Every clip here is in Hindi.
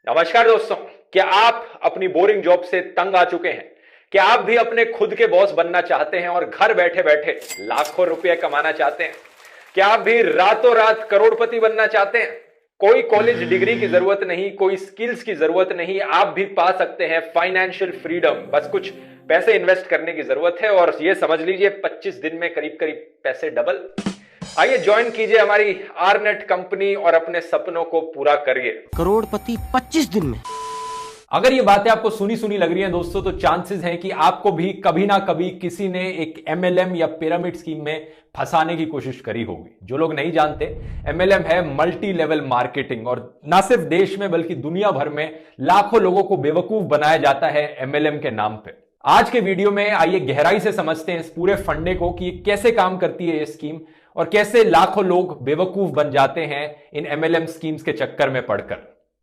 नमस्कार दोस्तों। क्या आप अपनी बोरिंग जॉब से तंग आ चुके हैं? क्या आप भी अपने खुद के बॉस बनना चाहते हैं और घर बैठे बैठे लाखों रुपए कमाना चाहते हैं? क्या आप भी रातों रात करोड़पति बनना चाहते हैं? कोई कॉलेज डिग्री की जरूरत नहीं, कोई स्किल्स की जरूरत नहीं, आप भी पा सकते हैं फाइनेंशियल फ्रीडम। बस कुछ पैसे इन्वेस्ट करने की जरूरत है और ये समझ लीजिए 25 दिन में करीब करीब पैसे डबल। आइए ज्वाइन कीजिए हमारी आरनेट कंपनी और अपने सपनों को पूरा करिए करोड़पति 25 दिन में। अगर ये बातें आपको सुनी सुनी लग रही हैं दोस्तों, तो चांसेस हैं कि आपको भी कभी ना कभी किसी ने एक एमएलएम या पिरामिड स्कीम में फंसाने की कोशिश करी होगी। जो लोग नहीं जानते, एमएलएम है मल्टी लेवल मार्केटिंग, और ना सिर्फ देश में बल्कि दुनिया भर में लाखों लोगों को बेवकूफ बनाया जाता है एमएलएम के नाम पे। आज के वीडियो में आइए गहराई से समझते हैं इस पूरे फंडे को कि कैसे काम करती है ये स्कीम और कैसे लाखों लोग बेवकूफ बन जाते हैं इन एमएलएम स्कीम्स के चक्कर में पड़कर।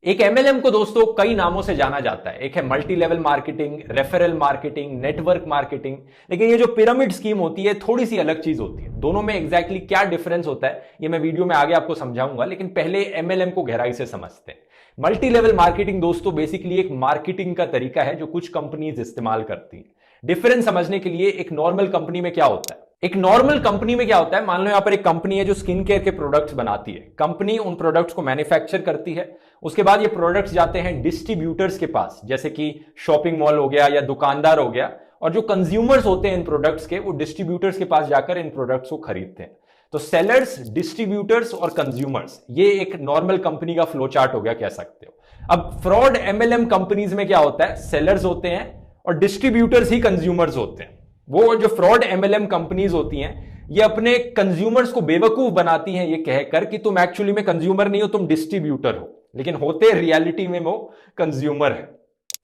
एक एमएलएम को दोस्तों कई नामों से जाना जाता है। एक है multi level marketing, referral marketing, network marketing. लेकिन ये जो पिरामिड स्कीम होती है थोड़ी सी अलग चीज होती है। दोनों में एग्जैक्टली क्या डिफरेंस होता है ये मैं वीडियो में आगे आपको समझाऊंगा, लेकिन पहले एमएलएम को गहराई से समझते हैं। मल्टी लेवल मार्केटिंग दोस्तों बेसिकली एक मार्केटिंग का तरीका है जो कुछ कंपनीज इस्तेमाल करती हैं। डिफरेंस समझने के लिए एक नॉर्मल कंपनी में क्या होता है, एक नॉर्मल कंपनी में क्या होता है, मान लो यहां पर एक कंपनी है जो स्किन केयर के प्रोडक्ट्स बनाती है। कंपनी उन प्रोडक्ट्स को मैन्युफैक्चर करती है, उसके बाद ये प्रोडक्ट्स जाते हैं डिस्ट्रीब्यूटर्स के पास, जैसे कि शॉपिंग मॉल हो गया या दुकानदार हो गया, और जो कंज्यूमर्स होते हैं इन प्रोडक्ट्स के वो डिस्ट्रीब्यूटर्स के पास जाकर इन प्रोडक्ट्स को खरीदते हैं। तो सेलर्स, डिस्ट्रीब्यूटर्स और कंज्यूमर्स, ये एक नॉर्मल कंपनी का फ्लो चार्ट हो गया, कह सकते हो। अब फ्रॉड एमएलएम कंपनीज में क्या होता है, सेलर्स होते हैं और डिस्ट्रीब्यूटर्स ही कंज्यूमर्स होते हैं। वो जो फ्रॉड एमएलएम कंपनीज होती हैं ये अपने कंज्यूमर्स को बेवकूफ बनाती हैं ये कहकर कि तुम एक्चुअली में कंज्यूमर नहीं हो, तुम डिस्ट्रीब्यूटर हो, लेकिन होते रियलिटी में वो कंज्यूमर है।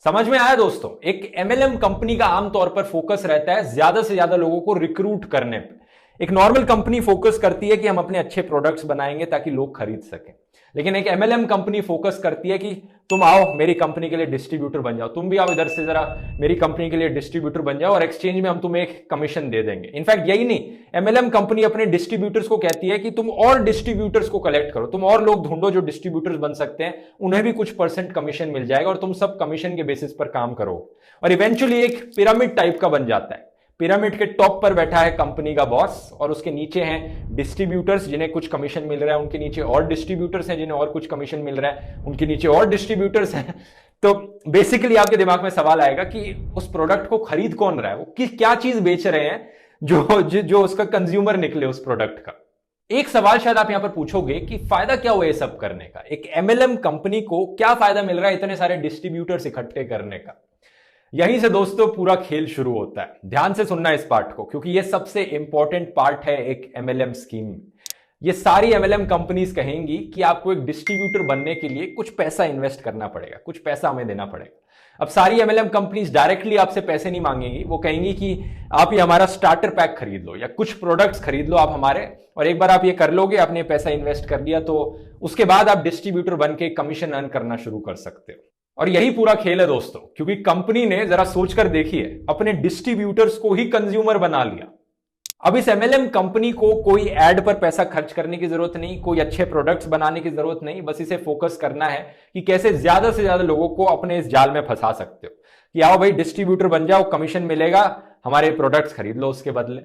समझ में आया दोस्तों? एक एमएलएम कंपनी का आमतौर पर फोकस रहता है ज्यादा से ज्यादा लोगों को रिक्रूट करने पे। एक नॉर्मल कंपनी फोकस करती है कि हम अपने अच्छे प्रोडक्ट्स बनाएंगे ताकि लोग खरीद सकें, लेकिन एक एमएलएम कंपनी फोकस करती है कि तुम आओ मेरी कंपनी के लिए डिस्ट्रीब्यूटर बन जाओ, तुम भी आओ इधर से जरा मेरी कंपनी के लिए डिस्ट्रीब्यूटर बन जाओ और एक्सचेंज में हम तुम्हें एक कमीशन दे देंगे। इनफैक्ट यही नहीं, एमएलएम कंपनी अपने डिस्ट्रीब्यूटर्स को कहती है कि तुम और डिस्ट्रीब्यूटर्स को कलेक्ट करो, तुम और लोग ढूंढो जो डिस्ट्रीब्यूटर्स बन सकते हैं, उन्हें भी कुछ परसेंट कमीशन मिल जाएगा और तुम सब कमीशन के बेसिस पर काम करो। और इवेंचुअली एक पिरामिड टाइप का बन जाता है। पिरामिड के टॉप पर बैठा है कंपनी का बॉस और उसके नीचे हैं डिस्ट्रीब्यूटर्स जिन्हें कुछ कमीशन मिल रहा है, उनके नीचे और डिस्ट्रीब्यूटर्स हैं जिन्हें और कुछ कमीशन मिल रहा है, उनके नीचे और डिस्ट्रीब्यूटर्स हैं। तो बेसिकली आपके दिमाग में सवाल आएगा कि उस प्रोडक्ट को खरीद कौन रहा है, वो क्या चीज बेच रहे हैं जो उसका कंज्यूमर निकले उस प्रोडक्ट का। एक सवाल शायद आप यहां पर पूछोगे कि फायदा क्या हुआ ये सब करने का, एक एमएलएम कंपनी को क्या फायदा मिल रहा है इतने सारे डिस्ट्रीब्यूटर्स इकट्ठे करने का। यहीं से दोस्तों पूरा खेल शुरू होता है। ध्यान से सुनना इस पार्ट को, क्योंकि यह सबसे इंपॉर्टेंट पार्ट है एक एमएलएम स्कीम। ये सारी एमएलएम कंपनीज कहेंगी कि आपको एक डिस्ट्रीब्यूटर बनने के लिए कुछ पैसा इन्वेस्ट करना पड़ेगा, कुछ पैसा हमें देना पड़ेगा। अब सारी एमएलएम कंपनीज डायरेक्टली आपसे पैसे नहीं मांगेंगी, वो कहेंगी कि आप ये हमारा स्टार्टर पैक खरीद लो या कुछ प्रोडक्ट्स खरीद लो आप हमारे, और एक बार आप ये कर लोगे, आपने पैसा इन्वेस्ट कर दिया, तो उसके बाद आप डिस्ट्रीब्यूटर बन के कमीशन अर्न करना शुरू कर सकते हो। और यही पूरा खेल है दोस्तों, क्योंकि कंपनी ने जरा सोचकर देखी है, अपने डिस्ट्रीब्यूटर्स को ही कंज्यूमर बना लिया। अब इस एमएलएम कंपनी को कोई एड पर पैसा खर्च करने की जरूरत नहीं, कोई अच्छे प्रोडक्ट्स बनाने की जरूरत नहीं, बस इसे फोकस करना है कि कैसे ज्यादा से ज्यादा लोगों को अपने इस जाल में फंसा सकते हो कि आओ भाई डिस्ट्रीब्यूटर बन जाओ, कमीशन मिलेगा, हमारे प्रोडक्ट्स खरीद लो उसके बदले।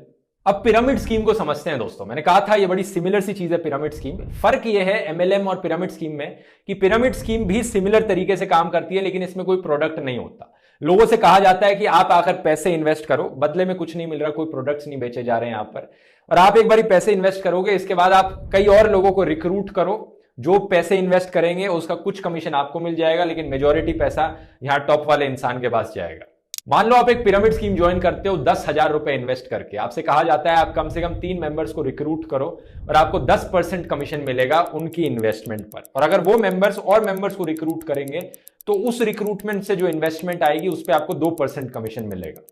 अब पिरामिड स्कीम को समझते हैं दोस्तों। मैंने कहा था ये बड़ी सिमिलर सी चीज है पिरामिड स्कीम। फर्क ये है एमएलएम और पिरामिड स्कीम में कि पिरामिड स्कीम भी सिमिलर तरीके से काम करती है, लेकिन इसमें कोई प्रोडक्ट नहीं होता। लोगों से कहा जाता है कि आप आकर पैसे इन्वेस्ट करो, बदले में कुछ नहीं मिल रहा, कोई प्रोडक्ट्स नहीं बेचे जा रहे हैं यहां पर, और आप एक बार पैसे इन्वेस्ट करोगे, इसके बाद आप कई और लोगों को रिक्रूट करो जो पैसे इन्वेस्ट करेंगे, उसका कुछ कमीशन आपको मिल जाएगा, लेकिन मेजोरिटी पैसा यहां टॉप वाले इंसान के पास जाएगा। मान लो आप एक पिरामिड स्कीम ज्वाइन करते हो 10,000 रुपए इन्वेस्ट करके। आपसे कहा जाता है आप कम से कम 3 मेंबर्स को रिक्रूट करो और आपको 10% कमीशन मिलेगा उनकी इन्वेस्टमेंट पर, और अगर वो मेंबर्स और मेंबर्स को रिक्रूट करेंगे तो उस रिक्रूटमेंट से जो इन्वेस्टमेंट आएगी उस पर आपको 2% कमीशन मिलेगा।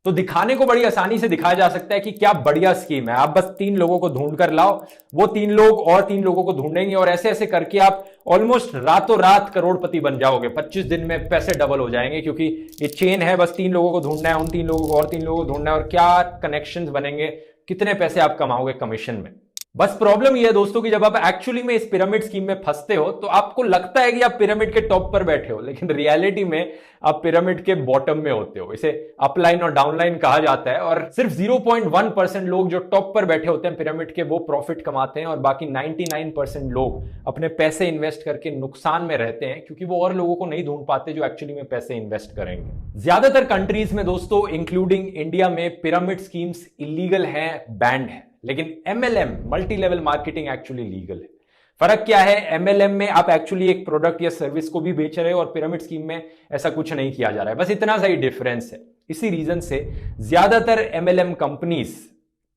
तो दिखाने को बड़ी आसानी से दिखाया जा सकता है कि क्या बढ़िया स्कीम है। आप बस 3 लोगों को ढूंढ कर लाओ, वो 3 लोग और 3 लोगों को ढूंढेंगे, और ऐसे ऐसे करके आप ऑलमोस्ट रातों रात करोड़पति बन जाओगे। 25 दिन में पैसे डबल हो जाएंगे, क्योंकि ये चेन है, बस 3 लोगों को ढूंढना है, उन 3 लोगों को और 3 लोगों को ढूंढना है, और क्या कनेक्शंस बनेंगे, कितने पैसे आप कमाओगे कमीशन में। बस प्रॉब्लम यह है दोस्तों कि जब आप एक्चुअली में इस पिरामिड स्कीम में फंसते हो तो आपको लगता है कि आप पिरामिड के टॉप पर बैठे हो, लेकिन रियलिटी में आप पिरामिड के बॉटम में होते हो। इसे अपलाइन और डाउनलाइन कहा जाता है और सिर्फ 0.1% लोग जो टॉप पर बैठे होते हैं पिरामिड के वो प्रॉफिट कमाते हैं और बाकी 99% लोग अपने पैसे इन्वेस्ट करके नुकसान में रहते हैं, क्योंकि वो और लोगों को नहीं ढूंढ पाते जो एक्चुअली में पैसे इन्वेस्ट करेंगे। ज्यादातर कंट्रीज में दोस्तों इंक्लूडिंग इंडिया में पिरामिड स्कीम्स इलीगल हैं, बैंड है, लेकिन MLM multi level marketing actually legal है। फर्क क्या है, MLM में आप एक्चुअली एक प्रोडक्ट या सर्विस को भी बेच रहे हो और पिरामिड स्कीम में ऐसा कुछ नहीं किया जा रहा है, बस इतना सा ही डिफरेंस है। इसी रीजन से ज्यादातर MLM कंपनीज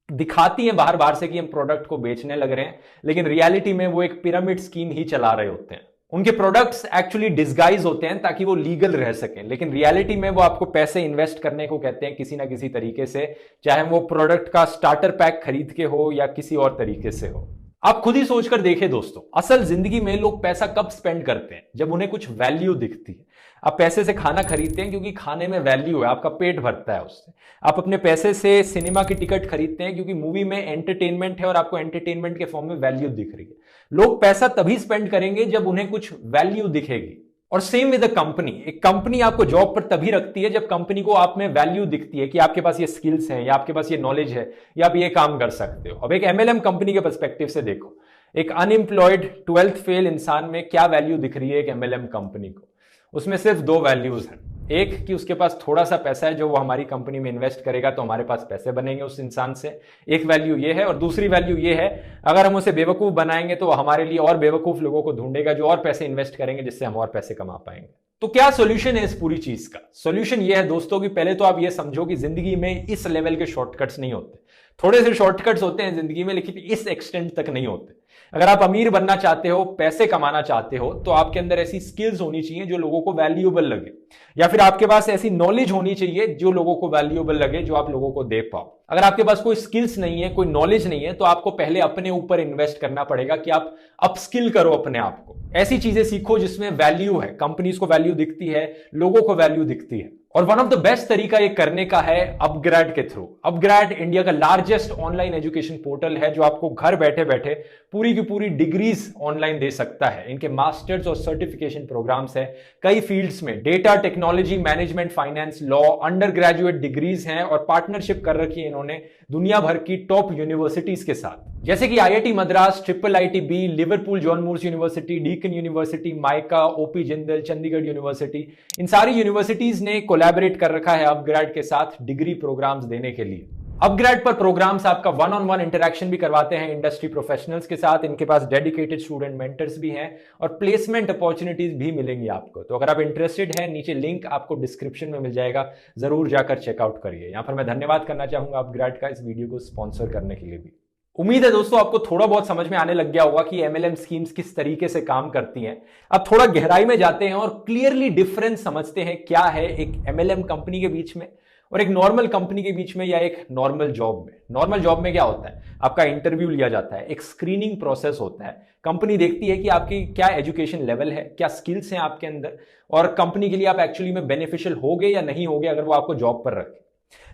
दिखाती हैं बाहर बाहर से कि हम प्रोडक्ट को बेचने लग रहे हैं, लेकिन रियलिटी में वो एक पिरामिड स्कीम ही चला रहे होते हैं। उनके प्रोडक्ट्स एक्चुअली डिस्गाइज होते हैं ताकि वो लीगल रह सकें, लेकिन रियलिटी में वो आपको पैसे इन्वेस्ट करने को कहते हैं किसी ना किसी तरीके से, चाहे वो प्रोडक्ट का स्टार्टर पैक खरीद के हो या किसी और तरीके से हो। आप खुद ही सोचकर देखें दोस्तों, असल जिंदगी में लोग पैसा कब स्पेंड करते हैं? जब उन्हें कुछ वैल्यू दिखती है। आप पैसे से खाना खरीदते हैं क्योंकि खाने में वैल्यू है, आपका पेट भरता है उससे। आप अपने पैसे से सिनेमा की टिकट खरीदते हैं क्योंकि मूवी में एंटरटेनमेंट है और आपको एंटरटेनमेंट के फॉर्म में वैल्यू दिख रही है। लोग पैसा तभी स्पेंड करेंगे जब उन्हें कुछ वैल्यू दिखेगी। और सेम विद अ कंपनी, एक कंपनी आपको जॉब पर तभी रखती है जब कंपनी को आप में वैल्यू दिखती है कि आपके पास ये स्किल्स हैं या आपके पास ये नॉलेज है या आप ये काम कर सकते हो। अब एक MLM कंपनी के पर्सपेक्टिव से देखो, एक अनएम्प्लॉयड 12th फेल इंसान में क्या वैल्यू दिख रही है एक MLM कंपनी को? उसमें सिर्फ दो वैल्यूज हैं। एक कि उसके पास थोड़ा सा पैसा है जो वो हमारी कंपनी में इन्वेस्ट करेगा तो हमारे पास पैसे बनेंगे उस इंसान से, एक वैल्यू ये है। और दूसरी वैल्यू ये है, अगर हम उसे बेवकूफ बनाएंगे तो हमारे लिए और बेवकूफ लोगों को ढूंढेगा जो और पैसे इन्वेस्ट करेंगे, जिससे हम और पैसे कमा पाएंगे। तो क्या सोल्यूशन है इस पूरी चीज का? सोल्यूशन ये है दोस्तों कि पहले तो आप ये समझो कि जिंदगी में इस लेवल के शॉर्टकट्स नहीं होते। थोड़े से शॉर्टकट्स होते हैं जिंदगी में, लेकिन इस एक्सटेंट तक नहीं होते। अगर आप अमीर बनना चाहते हो, पैसे कमाना चाहते हो, तो आपके अंदर ऐसी स्किल्स होनी चाहिए जो लोगों को वैल्यूएबल लगे, या फिर आपके पास ऐसी नॉलेज होनी चाहिए जो लोगों को वैल्यूएबल लगे, जो आप लोगों को दे पाओ। अगर आपके पास कोई स्किल्स नहीं है, कोई नॉलेज नहीं है, तो आपको पहले अपने ऊपर इन्वेस्ट करना पड़ेगा कि आप अपस्किल करो अपने आप को। ऐसी चीजें सीखो जिसमें वैल्यू है, कंपनीज को वैल्यू दिखती है, लोगों को वैल्यू दिखती है। और वन ऑफ द बेस्ट तरीका ये करने का है अपग्रेड के थ्रू। अपग्रेड इंडिया का लार्जेस्ट ऑनलाइन एजुकेशन पोर्टल है जो आपको घर बैठे बैठे पूरी की पूरी डिग्रीज ऑनलाइन दे सकता है। इनके मास्टर्स और सर्टिफिकेशन प्रोग्राम्स है कई फील्ड्स में, data technology, management, finance, law, under graduate degrees हैं और पार्टनरशिप कर रखी है इन्होंने दुनिया भर की टॉप यूनिवर्सिटीज के साथ, जैसे कि IIT Madras, IIITB, Liverpool John Moores university, Deakin university, MICA, OP Jindal, Chandigarh university. इन सारी यूनिवर्सिटीज ने कोलैबोरेट कर रखा है अपग्रेड के साथ डिग्री प्रोग्राम्स देने के लिए। अपग्रेड पर प्रोग्राम्स आपका 1-on-1 इंटरेक्शन भी करवाते हैं इंडस्ट्री प्रोफेशनल्स के साथ। इनके पास डेडिकेटेड स्टूडेंट मेंटर्स भी हैं और प्लेसमेंट अपॉर्चुनिटीज भी मिलेंगी आपको। तो अगर आप इंटरेस्टेड हैं, नीचे लिंक आपको डिस्क्रिप्शन में मिल जाएगा, जरूर जाकर चेकआउट करिए। यहां पर मैं धन्यवाद करना चाहूंगा अपग्रेड का इस वीडियो को स्पॉन्सर करने के लिए भी। उम्मीद है दोस्तों आपको थोड़ा बहुत समझ में आने लग गया होगा कि MLM स्कीम्स किस तरीके से काम करती हैं। अब थोड़ा गहराई में जाते हैं और क्लियरली डिफरेंस समझते हैं क्या है एक MLM कंपनी के बीच में और एक नॉर्मल कंपनी के बीच में या एक नॉर्मल जॉब में। नॉर्मल जॉब में क्या होता है, आपका इंटरव्यू लिया जाता है, एक स्क्रीनिंग प्रोसेस होता है। कंपनी देखती है कि आपकी क्या एजुकेशन लेवल है, क्या स्किल्स हैं आपके अंदर, और कंपनी के लिए आप एक्चुअली में बेनिफिशियल होगे या नहीं होगे अगर वो आपको जॉब पर रखे।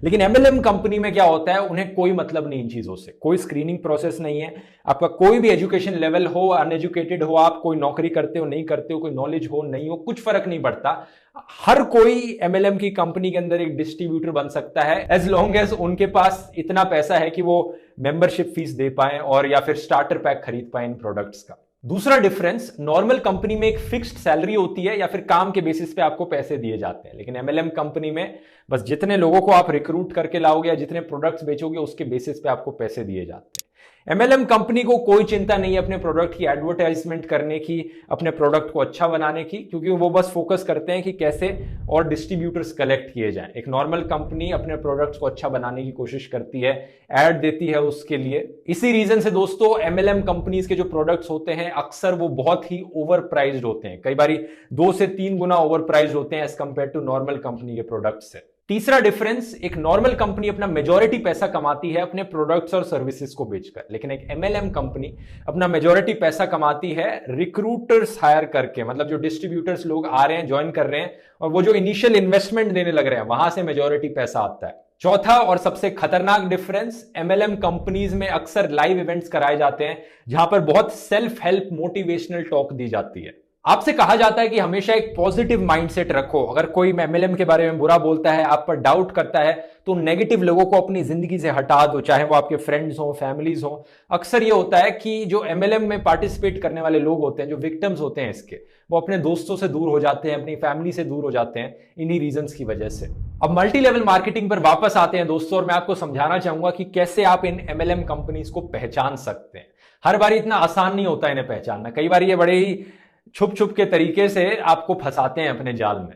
लेकिन MLM कंपनी में क्या होता है, उन्हें कोई मतलब नहीं इन चीजों से, कोई स्क्रीनिंग प्रोसेस नहीं है। आपका कोई भी एजुकेशन लेवल हो, अनएजुकेटेड हो आप, कोई नौकरी करते हो नहीं करते हो, कोई नॉलेज हो नहीं हो, कुछ फर्क नहीं पड़ता। हर कोई MLM की कंपनी के अंदर एक डिस्ट्रीब्यूटर बन सकता है एज लॉन्ग एज उनके पास इतना पैसा है कि वो मेंबरशिप फीस दे पाए और या फिर स्टार्टर पैक खरीद पाए इन प्रोडक्ट्स का। दूसरा डिफरेंस, नॉर्मल कंपनी में एक फिक्स्ड सैलरी होती है या फिर काम के बेसिस पे आपको पैसे दिए जाते हैं, लेकिन MLM कंपनी में बस जितने लोगों को आप रिक्रूट करके लाओगे या जितने प्रोडक्ट्स बेचोगे उसके बेसिस पे आपको पैसे दिए जाते हैं। MLM कंपनी को कोई चिंता नहीं है अपने प्रोडक्ट की एडवर्टाइजमेंट करने की, अपने प्रोडक्ट को अच्छा बनाने की, क्योंकि वो बस फोकस करते हैं कि कैसे और डिस्ट्रीब्यूटर्स कलेक्ट किए जाएं। एक नॉर्मल कंपनी अपने प्रोडक्ट्स को अच्छा बनाने की कोशिश करती है, ऐड देती है उसके लिए। इसी रीजन से दोस्तों MLM कंपनीज के जो प्रोडक्ट्स होते हैं अक्सर वो बहुत ही ओवर प्राइज्ड होते हैं, कई बार 2 से 3 गुना ओवर प्राइज्ड होते हैं as compare to normal company के प्रोडक्ट से। तीसरा डिफरेंस, एक नॉर्मल कंपनी अपना मेजॉरिटी पैसा कमाती है अपने प्रोडक्ट्स और सर्विसेज को बेचकर, लेकिन एक MLM कंपनी अपना मेजॉरिटी पैसा कमाती है रिक्रूटर्स हायर करके, मतलब जो डिस्ट्रीब्यूटर्स लोग आ रहे हैं, ज्वाइन कर रहे हैं और वो जो इनिशियल इन्वेस्टमेंट देने लग रहे हैं, वहां से मेजॉरिटी पैसा आता है। चौथा और सबसे खतरनाक डिफरेंस, एमएलएम कंपनीज में अक्सर लाइव इवेंट्स कराए जाते हैं जहां पर बहुत सेल्फ हेल्प मोटिवेशनल टॉक दी जाती है। आपसे कहा जाता है कि हमेशा एक पॉजिटिव माइंडसेट रखो। अगर कोई एमएलएम के बारे में बुरा बोलता है, आप पर डाउट करता है, तो नेगेटिव लोगों को अपनी जिंदगी से हटा दो, चाहे वो आपके फ्रेंड्स हो, फैमिलीज हो। अक्सर ये होता है कि जो एमएलएम में पार्टिसिपेट करने वाले लोग होते हैं, जो विक्टिम्स होते हैं इसके, वो अपने दोस्तों से दूर हो जाते हैं, अपनी फैमिली से दूर हो जाते हैं इन्हीं रीजंस की वजह से। अब मल्टी लेवल मार्केटिंग पर वापस आते हैं दोस्तों, और मैं आपको समझाना चाहूंगा कि कैसे आप इन एमएलएम कंपनीज को पहचान सकते हैं। हर बार इतना आसान नहीं होता इन्हें पहचानना, कई बार ये बड़े ही छुप छुप के तरीके से आपको फंसाते हैं अपने जाल में।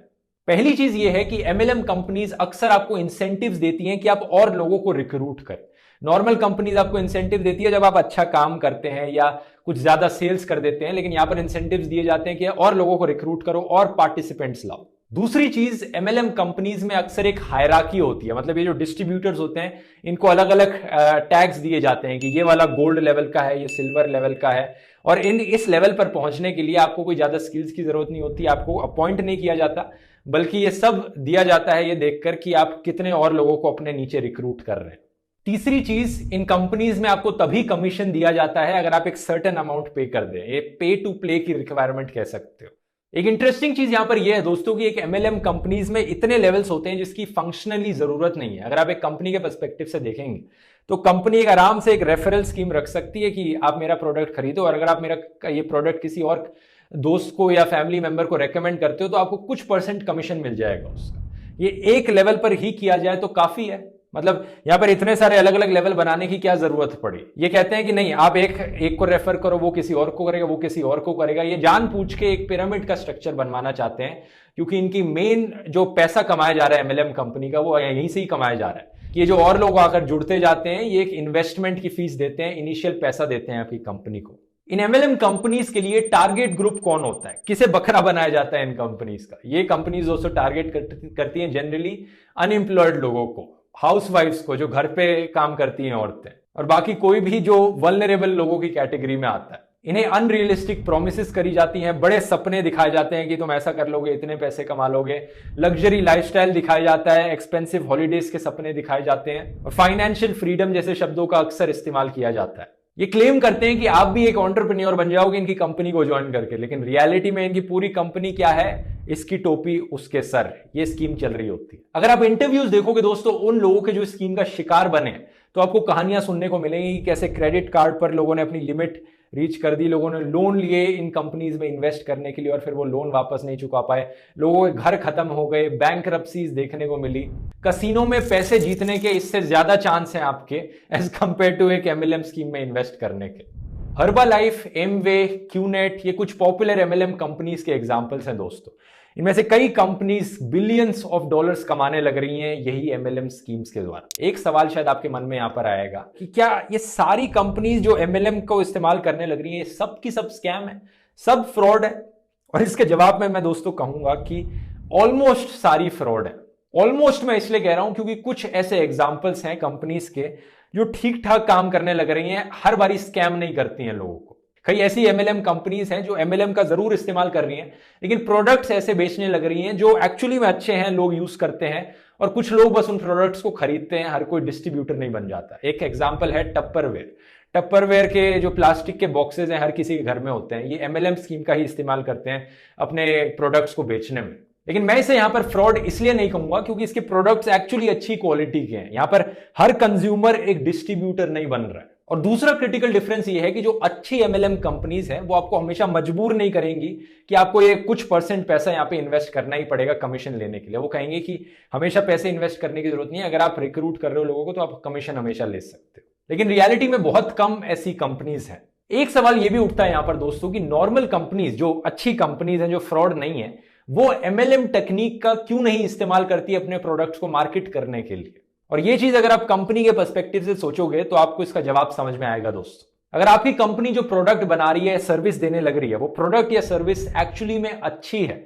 पहली चीज ये है कि एमएलएम कंपनीज अक्सर आपको इंसेंटिव्स देती हैं कि आप और लोगों को रिक्रूट करें। नॉर्मल कंपनीज आपको इंसेंटिव देती है जब आप अच्छा काम करते हैं या कुछ ज्यादा सेल्स कर देते हैं, लेकिन यहां पर इंसेंटिव्स दिए जाते हैं कि और लोगों को रिक्रूट करो और पार्टिसिपेंट्स लाओ। दूसरी चीज, एमएलएम कंपनीज में अक्सर एक हायरार्की होती है, मतलब ये जो डिस्ट्रीब्यूटर्स होते हैं इनको अलग अलग टैग्स दिए जाते हैं कि ये वाला गोल्ड लेवल का है, ये सिल्वर लेवल का है, और इस लेवल पर पहुंचने के लिए आपको कोई ज्यादा स्किल्स की जरूरत नहीं होती, आपको अपॉइंट नहीं किया जाता, बल्कि ये सब दिया जाता है ये देखकर कि आप कितने और लोगों को अपने नीचे रिक्रूट कर रहे हैं। तीसरी चीज, इन कंपनीज में आपको तभी कमीशन दिया जाता है अगर आप एक सर्टेन अमाउंट पे कर दें। ये पे टू प्ले की रिक्वायरमेंट कह सकते हो। एक इंटरेस्टिंग चीज यहां पर यह है दोस्तों कि एक एमएलएम कंपनीज में इतने लेवल्स होते हैं जिसकी फंक्शनली जरूरत नहीं है। अगर आप एक कंपनी के पर्सपेक्टिव से देखेंगे तो कंपनी एक आराम से एक रेफरल स्कीम रख सकती है कि आप मेरा प्रोडक्ट खरीदो, और अगर आप मेरा ये प्रोडक्ट किसी और दोस्त को या फैमिली मेंबर को रेकमेंड करते हो तो आपको कुछ % कमीशन मिल जाएगा उसका। ये एक लेवल पर ही किया जाए तो काफी है, मतलब यहां पर इतने सारे अलग अलग लेवल बनाने की क्या जरूरत पड़ी। ये कहते हैं कि नहीं, आप एक को रेफर करो, वो किसी और को करेगा, वो किसी और को करेगा। ये जानबूझ के एक पिरामिड का स्ट्रक्चर बनवाना चाहते हैं, क्योंकि इनकी मेन जो पैसा कमाया जा रहा है एमएलएम कंपनी का, वो यहीं से ही कमाया जा रहा है। ये जो और लोग आकर जुड़ते जाते हैं, ये एक इन्वेस्टमेंट की फीस देते हैं, इनिशियल पैसा देते हैं आपकी कंपनी को। इन एमएलएम कंपनीज के लिए टारगेट ग्रुप कौन होता है, किसे बकरा बनाया जाता है इन कंपनीज का? ये कंपनीज दोस्तों टारगेट करती हैं जनरली अनएम्प्लॉयड लोगों को, हाउसवाइफ्स को, जो घर पे काम करती हैं औरतें, और बाकी कोई भी जो वल्नरेबल लोगों की कैटेगरी में आता है। इन्हें अनरियलिस्टिक प्रोमिसेस करी जाती हैं, बड़े सपने दिखाए जाते हैं कि तुम ऐसा कर लोगे, इतने पैसे कमा लोगे, लग्जरी लाइफस्टाइल दिखाया जाता है, एक्सपेंसिव हॉलीडेज के सपने दिखाए जाते हैं, और फाइनेंशियल फ्रीडम जैसे शब्दों का अक्सर इस्तेमाल किया जाता है। ये क्लेम करते हैं कि आप भी एक एंटरप्रेन्योर बन जाओगे इनकी कंपनी को ज्वाइन करके, लेकिन रियलिटी में इनकी पूरी कंपनी क्या है, इसकी टोपी उसके सर, ये स्कीम चल रही होती है। अगर आप इंटरव्यूज देखोगे दोस्तों उन लोगों के जो स्कीम का शिकार बने, तो आपको कहानियां सुनने को मिलेंगी कि कैसे क्रेडिट कार्ड पर लोगों ने अपनी लिमिट रीच कर दी, लोगों ने लोन लिए इन कंपनीज में इन्वेस्ट करने के लिए, और फिर वो लोन वापस नहीं चुका पाए, लोगों के घर खत्म हो गए, बैंकरप्सीज देखने को मिली। कसिनो में पैसे जीतने के इससे ज्यादा चांस हैं आपके एज कंपेयर टू एक एमएलएम स्कीम में इन्वेस्ट करने के। हर्बालाइफ, एमवे, क्यूनेट, ये कुछ पॉपुलर एमएलएम कंपनीज के एग्जांपल्स हैं दोस्तों। इनमें से कई कंपनीज बिलियंस ऑफ डॉलर्स कमाने लग रही हैं यही एमएलएम स्कीम्स के द्वारा। एक सवाल शायद आपके मन में यहां पर आएगा कि क्या ये सारी कंपनीज जो एमएलएम को इस्तेमाल करने लग रही हैं, सब की सब स्कैम है, सब फ्रॉड है? और इसके जवाब में मैं दोस्तों कहूंगा कि ऑलमोस्ट सारी फ्रॉड है। ऑलमोस्ट मैं इसलिए कह रहा हूं क्योंकि कुछ ऐसे एग्जाम्पल्स हैं कंपनीज के जो ठीक ठाक काम करने लग रही हैं, हर बारी स्कैम नहीं करती हैं लोगों को। कई ऐसी एमएलएम कंपनीज हैं जो एमएलएम का जरूर इस्तेमाल कर रही हैं, लेकिन प्रोडक्ट्स ऐसे बेचने लग रही हैं जो एक्चुअली में अच्छे हैं, लोग यूज करते हैं, और कुछ लोग बस उन प्रोडक्ट्स को खरीदते हैं, हर कोई डिस्ट्रीब्यूटर नहीं बन जाता। एक एग्जांपल है टप्परवेयर। टप्परवेयर के जो प्लास्टिक के बॉक्सेज हैं हर किसी के घर में होते हैं, ये एमएलएम स्कीम का ही इस्तेमाल करते हैं अपने प्रोडक्ट्स को बेचने में। लेकिन मैं इसे यहां पर फ्रॉड इसलिए नहीं कहूंगा क्योंकि इसके प्रोडक्ट्स एक्चुअली अच्छी क्वालिटी के हैं। यहां पर हर कंज्यूमर एक डिस्ट्रीब्यूटर नहीं बन रहा है। और दूसरा क्रिटिकल डिफरेंस ये है कि जो अच्छी एमएलएम कंपनीज हैं वो आपको हमेशा मजबूर नहीं करेंगी कि आपको ये कुछ % पैसा यहां पे इन्वेस्ट करना ही पड़ेगा कमीशन लेने के लिए। वो कहेंगे कि हमेशा पैसे इन्वेस्ट करने की जरूरत नहीं है, अगर आप रिक्रूट कर रहे हो लोगों को तो आप कमीशन हमेशा ले सकते हो। लेकिन रियलिटी में बहुत कम ऐसी कंपनीज हैं। एक सवाल ये भी उठता है यहां पर दोस्तों कि नॉर्मल कंपनीज, जो अच्छी कंपनीज हैं, जो फ्रॉड नहीं है, वो एमएलएम टेक्निक का क्यों नहीं इस्तेमाल करती अपने प्रोडक्ट्स को मार्केट करने के लिए? और ये चीज अगर आप कंपनी के पर्सपेक्टिव से सोचोगे तो आपको इसका जवाब समझ में आएगा दोस्तों। अगर आपकी कंपनी जो प्रोडक्ट बना रही है, सर्विस देने लग रही है, वो प्रोडक्ट या सर्विस एक्चुअली में अच्छी है,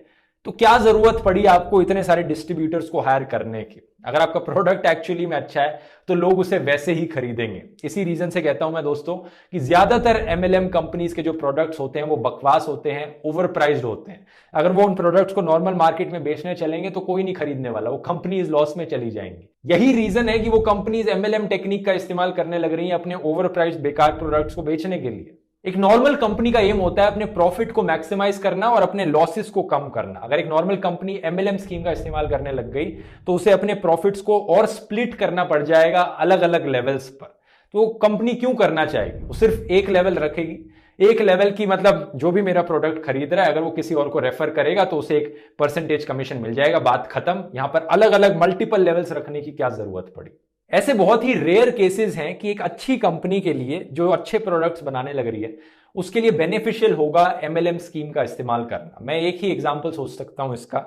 तो क्या जरूरत पड़ी आपको इतने सारे डिस्ट्रीब्यूटर्स को हायर करने की? अगर आपका प्रोडक्ट एक्चुअली में अच्छा है तो लोग उसे वैसे ही खरीदेंगे। इसी रीजन से कहता हूं मैं दोस्तों कि ज्यादातर एमएलएम कंपनीज के जो प्रोडक्ट्स होते हैं वो बकवास होते हैं, ओवर प्राइस्ड होते हैं। अगर वो उन प्रोडक्ट्स को नॉर्मल मार्केट में बेचने चलेंगे तो कोई नहीं खरीदने वाला, वो कंपनीज लॉस में चली जाएंगी। यही रीजन है कि वो कंपनीज एमएलएम टेक्निक का इस्तेमाल करने लग रही है अपने ओवर प्राइस्ड बेकार प्रोडक्ट्स को बेचने के लिए। एक नॉर्मल कंपनी का एम होता है अपने प्रॉफिट को मैक्सिमाइज करना और अपने लॉसेस को कम करना। अगर एक नॉर्मल कंपनी एमएलएम स्कीम का इस्तेमाल करने लग गई तो उसे अपने प्रॉफिट्स को और स्प्लिट करना पड़ जाएगा अलग अलग लेवल्स पर। तो कंपनी क्यों करना चाहेगी? वो सिर्फ एक लेवल रखेगी, एक लेवल की, मतलब जो भी मेरा प्रोडक्ट खरीद रहा है अगर वो किसी और को रेफर करेगा तो उसे एक परसेंटेज कमीशन मिल जाएगा, बात खत्म। यहां पर अलग अलग मल्टीपल लेवल्स रखने की क्या जरूरत पड़ी? ऐसे बहुत ही रेयर केसेस हैं कि एक अच्छी कंपनी के लिए जो अच्छे प्रोडक्ट्स बनाने लग रही है उसके लिए बेनिफिशियल होगा एमएलएम स्कीम का इस्तेमाल करना। मैं एक ही एग्जांपल सोच सकता हूं इसका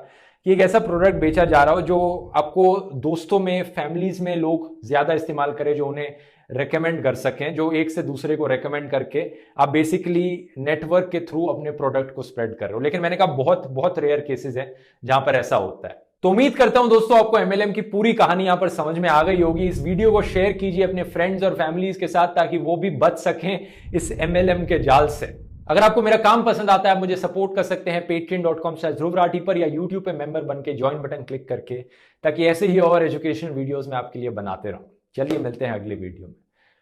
कि एक ऐसा प्रोडक्ट बेचा जा रहा हो जो आपको दोस्तों में, फैमिलीज में लोग ज्यादा इस्तेमाल करें, जो उन्हें रेकमेंड कर सकें, जो एक से दूसरे को रेकमेंड करके आप बेसिकली नेटवर्क के थ्रू अपने प्रोडक्ट को स्प्रेड कर रहे हो। लेकिन मैंने कहा बहुत बहुत रेयर केसेस हैं जहां पर ऐसा होता है। तो उम्मीद करता हूं दोस्तों आपको एमएलएम की पूरी कहानी यहां पर समझ में आ गई होगी। इस वीडियो को शेयर कीजिए अपने फ्रेंड्स और फैमिलीज के साथ ताकि वो भी बच सकें इस एमएलएम के जाल से। अगर आपको मेरा काम पसंद आता है आप मुझे सपोर्ट कर सकते हैं patreon.com/ध्रुव राठी पर, या यूट्यूब पे मेंबर बन के ज्वाइन बटन क्लिक करके, ताकि ऐसे ही और एजुकेशन वीडियोस में आपके लिए बनाते रहूं। चलिए मिलते हैं अगले वीडियो में।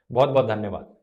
बहुत बहुत धन्यवाद।